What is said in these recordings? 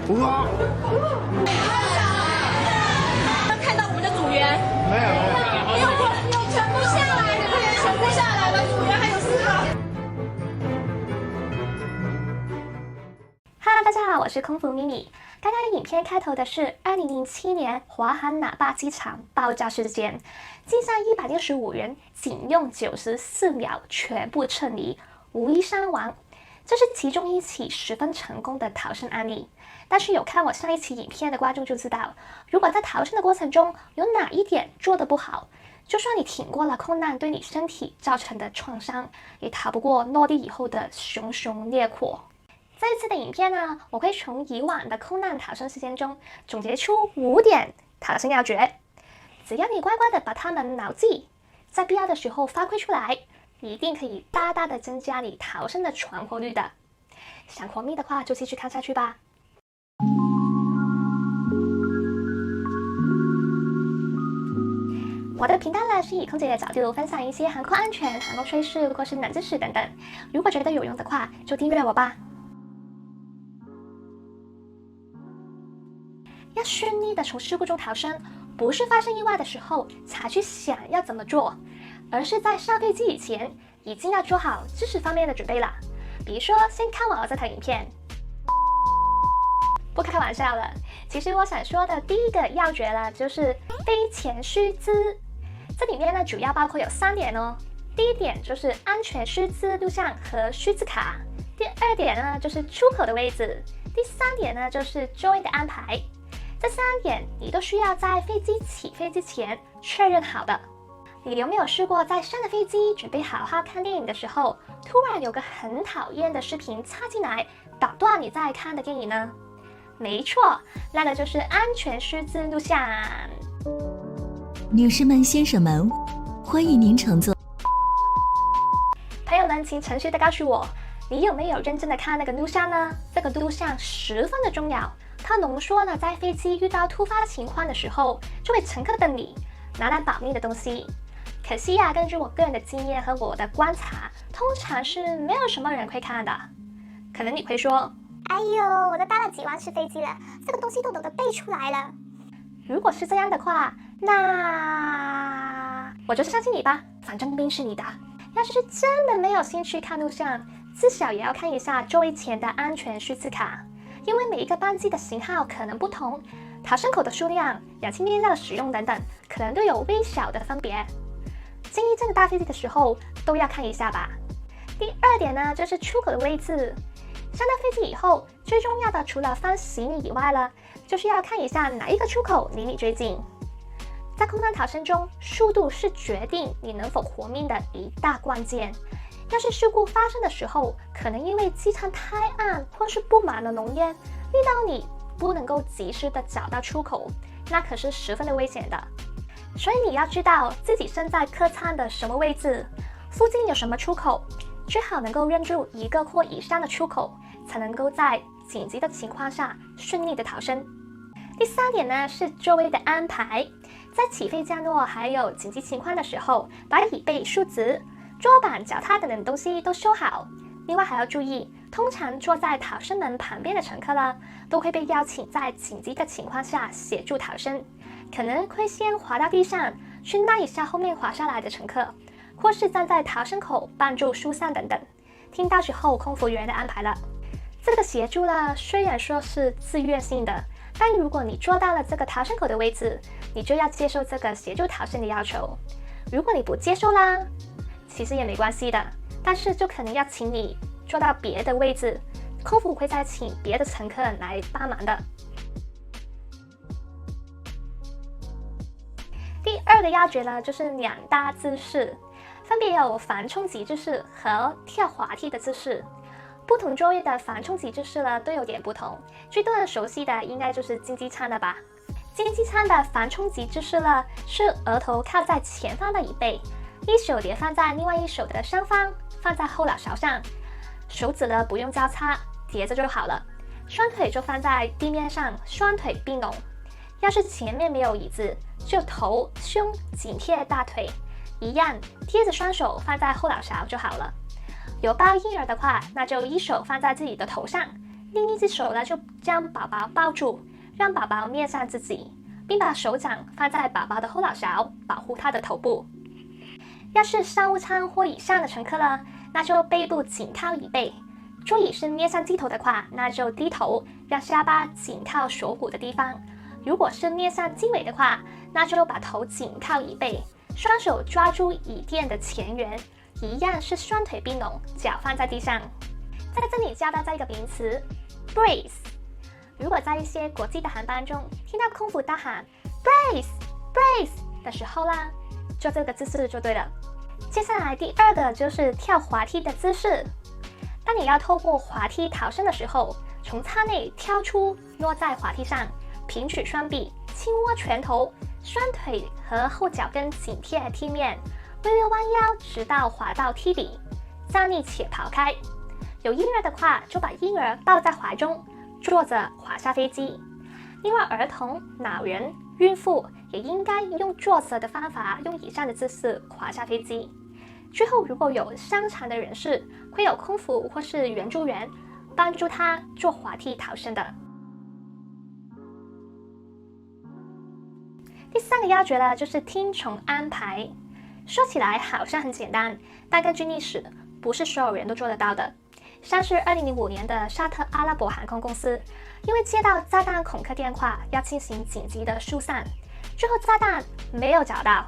哇！看到我们的组员，没有。有全部下来，组员全部下来了，组员还有4个。Hello， 大家好，我是空服咪咪。刚刚影片开头的是2007年华航喇叭机场爆炸事件，机上165人仅用94秒全部撤离，无一伤亡。这是其中一起十分成功的逃生案例。但是有看我上一期影片的观众就知道，如果在逃生的过程中有哪一点做得不好，就算你挺过了空难对你身体造成的创伤，也逃不过落地以后的熊熊烈火。这一次的影片呢，我会从以往的空难逃生事件中总结出5点逃生要诀，只要你乖乖的把它们牢记，在必要的时候发挥出来，一定可以大大的增加你逃生的存活率的。想活命的话就继续看下去吧。我的频道呢是以空姐的角度分享一些航空安全、航空趋势或是冷知识等等，如果觉得有用的话就订阅我吧。要顺利的从事故中逃生，不是发生意外的时候才去想要怎么做，而是在上飞机以前已经要做好知识方面的准备了。比如说先看完这条影片。不开玩笑了，其实我想说的第一个要诀呢，就是飞前须知。这里面呢主要包括有3点哦。第一点就是安全须知录像和须知卡，第2点呢就是出口的位置，第3点呢就是座位的安排。这3点你都需要在飞机起飞之前确认好的。你有没有试过在上了飞机准备好好看电影的时候，突然有个很讨厌的视频插进来，打断你在看的电影呢？没错，那个就是安全须知录像。女士们、先生们，欢迎您乘坐。朋友们，请诚实的告诉我，你有没有认真的看那个录像呢？这个录像十分的重要，它浓缩了在飞机遇到突发情况的时候，作为乘客的你拿来保命的东西。可惜呀，根据我个人的经验和我的观察，通常是没有什么人会看的。可能你会说，哎呦，我都搭了几万次飞机了，这个东西都懂得背出来了。如果是这样的话，那我就相信你吧，反正命是你的。要是真的没有兴趣看录像，至少也要看一下座位前的安全须知卡，因为每一个班机的型号可能不同，逃生口的数量、氧气面罩的使用等等，可能都有微小的分别。建议真的搭飞机的时候都要看一下吧。第2点呢，就是出口的位置。上到飞机以后，最重要的除了放行李以外呢，就是要看一下哪一个出口离你最近。在空难逃生中，速度是决定你能否活命的一大关键。要是事故发生的时候，可能因为机舱太暗或是布满了浓烟，遇到你不能够及时的找到出口，那可是十分的危险的。所以你要知道自己身在客舱的什么位置，附近有什么出口，最好能够认住1个或以上的出口，才能够在紧急的情况下顺利的逃生。第3点呢是座位的安排，在起飞降落还有紧急情况的时候，把椅背竖直，桌板、脚踏等等东西都收好。另外还要注意，通常坐在逃生门旁边的乘客呢，都会被邀请在紧急的情况下协助逃生，可能会先滑到地上去拉一下后面滑下来的乘客，或是站在逃生口帮助疏散等等，听到时候空服员的安排了。这个协助呢，虽然说是自愿性的，但如果你做到了这个逃生口的位置，你就要接受这个协助逃生的要求。如果你不接受啦，其实也没关系的，但是就可能要请你坐到别的位置，空服会再请别的乘客来帮忙的。第2个要诀呢，就是2大姿势，分别有防冲击姿势和跳滑梯的姿势。不同座位的防冲击姿势呢都有点不同，最多人熟悉的应该就是经济舱的吧。经济舱的防冲击姿势呢，是额头靠在前方的椅背，一手叠放在另外一手的上方，放在后脑勺上，手指呢不用交叉，叠着就好了。双腿就放在地面上，双腿并拢。要是前面没有椅子，就头胸紧贴大腿，一样贴着双手放在后脑勺就好了。有抱婴儿的话，那就一手放在自己的头上，另一只手呢就将宝宝抱住，让宝宝面向自己，并把手掌放在宝宝的后脑勺，保护他的头部。要是商务舱或以上的乘客呢，那就背部紧靠椅背。座椅是面向机头的话，那就低头，让下巴紧靠锁骨的地方。如果是面向机尾的话，那就把头紧靠椅背，双手抓住椅垫的前缘，一样是双腿并拢，脚放在地上。在这里教大家一个名词 brace。 如果在一些国际的航班中听到空服大喊 brace brace 的时候啦，做这个姿势就对了。接下来第二个就是跳滑梯的姿势。当你要透过滑梯逃生的时候，从舱内跳出，落在滑梯上，平举双臂，轻握拳头，双腿和后脚跟紧贴地面，微微弯腰，直到滑到梯底，站立且跑开。有婴儿的话，就把婴儿抱在怀中，坐着滑下飞机。另外，儿童、老人、孕妇也应该用坐着的方法，用以上的姿势滑下飞机。最后，如果有伤残的人士，会有空服或是援助员帮助他坐滑梯逃生的。第三个要诀呢，就是听从安排。说起来好像很简单，但根据历史，不是所有人都做得到的。像是2005年的沙特阿拉伯航空公司，因为接到炸弹恐吓电话，要进行紧急的疏散，最后炸弹没有找到，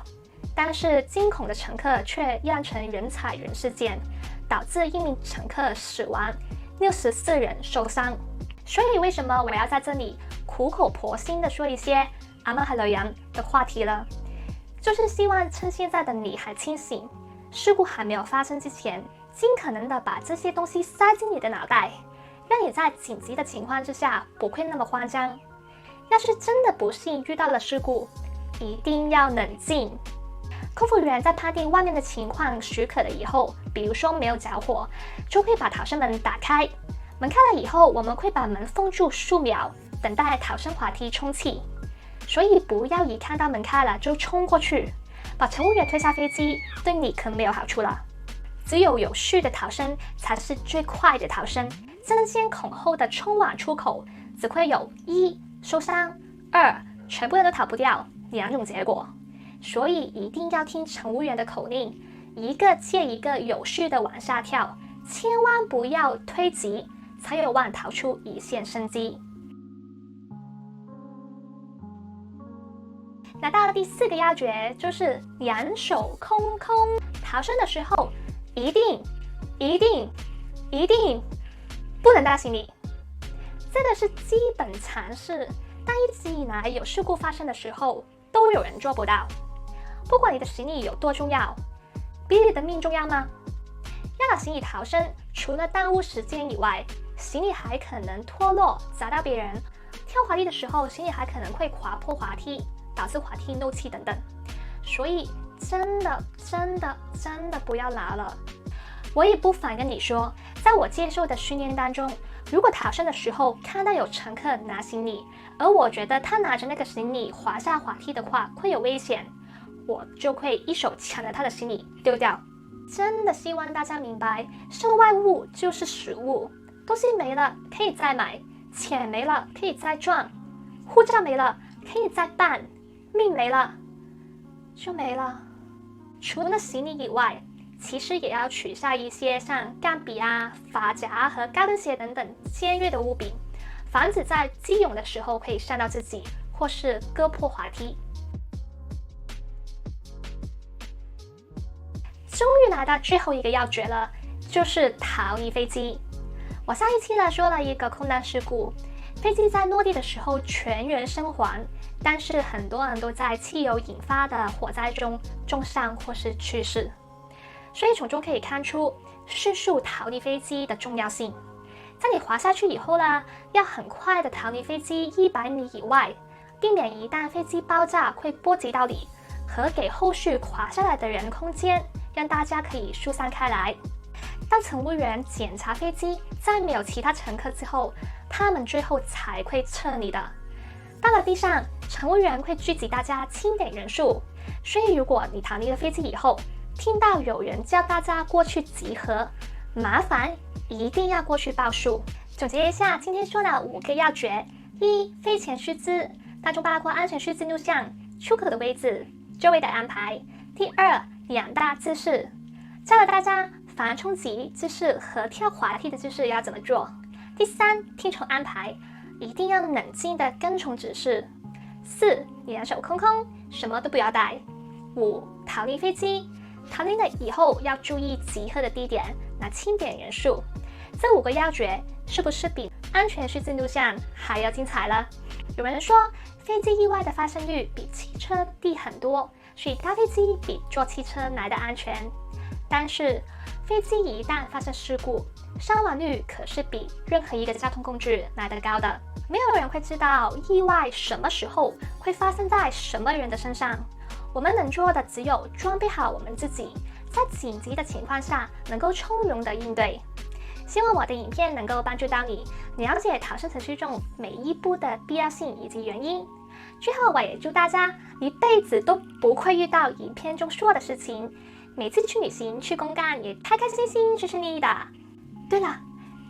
但是惊恐的乘客却酿成人踩人事件，导致1名乘客死亡，64人受伤。所以为什么我要在这里苦口婆心的说一些阿曼哈罗扬的话题呢？就是希望趁现在的你还清醒，事故还没有发生之前，尽可能的把这些东西塞进你的脑袋，让你在紧急的情况之下不会那么慌张。要是真的不幸遇到了事故，一定要冷静。空服员在判定外面的情况许可了以后，比如说没有着火，就会把逃生门打开。门开了以后，我们会把门封住数秒，等待逃生滑梯充气。所以不要一看到门开了就冲过去，把乘务员推下飞机，对你可没有好处了。只有有序的逃生才是最快的逃生，争先恐后的冲往出口，只会有1受伤，2全部人都逃不掉2种结果。所以一定要听乘务员的口令，一个接一个有序的往下跳，千万不要推挤，才有望逃出一线生机。来到第4个要诀，就是2手空空。逃生的时候一定不能带行李，这个是基本常识，但一直以来有事故发生的时候，都有人做不到。不管你的行李有多重要，比你的命重要吗？要拿行李逃生，除了耽误时间以外，行李还可能脱落砸到别人，跳滑梯的时候，行李还可能会划破滑梯，导致滑梯漏气等等。所以真的不要拿了。我也不妨跟你说，在我接受的训练当中，如果逃生的时候看到有乘客拿行李，而我觉得他拿着那个行李滑下滑梯的话会有危险，我就会一手抢着他的行李丢掉。真的希望大家明白，身外物就是实物，东西没了可以再买，钱没了可以再赚，护照没了可以再办，命没了就没了。除了行李以外，其实也要取下一些像钢笔啊、发夹和高跟鞋等等尖锐的物品，防止在激泳的时候可以伤到自己，或是割破滑梯。终于来到最后一个要诀了，就是逃离飞机。我上一期呢说了一个空难事故，飞机在落地的时候全员生还，但是很多人都在汽油引发的火灾中重伤或是去世。所以从中可以看出迅速逃离飞机的重要性。在你滑下去以后呢，要很快的逃离飞机100米以外，避免一旦飞机爆炸会波及到你，和给后续滑下来的人空间，让大家可以疏散开来。当乘务员检查飞机在没有其他乘客之后，他们最后才会撤离的。到了地上，乘务员会聚集大家清点人数，所以如果你逃离了飞机以后，听到有人叫大家过去集合，麻烦一定要过去报数，总结一下今天说的5个要诀：一、飞前须知，当中包括安全须知录像、出口的位置、座位的安排。第二，2大姿势，教了大家防冲击姿势和跳滑梯的姿势要怎么做。第三，听从安排，一定要冷静地跟从指示。4，两手空空，什么都不要带。5，逃离飞机，逃离了以后要注意集合的地点，拿清点人数。这5个要诀是不是比安全须知录像还要精彩了？有人说飞机意外的发生率比汽车低很多，所以搭飞机比坐汽车来的安全。但是飞机一旦发生事故，伤亡率可是比任何一个交通工具来得高的。没有人会知道意外什么时候会发生在什么人的身上，我们能做的只有装备好我们自己，在紧急的情况下能够从容的应对。希望我的影片能够帮助到你了解逃生程序中每一步的必要性以及原因。最后，我也祝大家一辈子都不会遇到影片中说的事情，每次去旅行、去公干也开开心心、顺顺利利的。对了，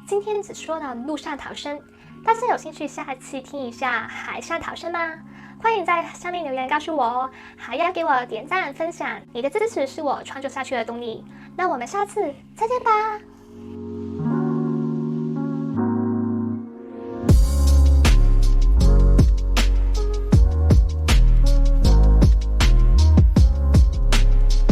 今天只说了陆上逃生，大家有兴趣下一期听一下海上逃生吗？欢迎在下面留言告诉我哦，还要给我点赞分享，你的支持是我创作下去的动力。那我们下次再见吧。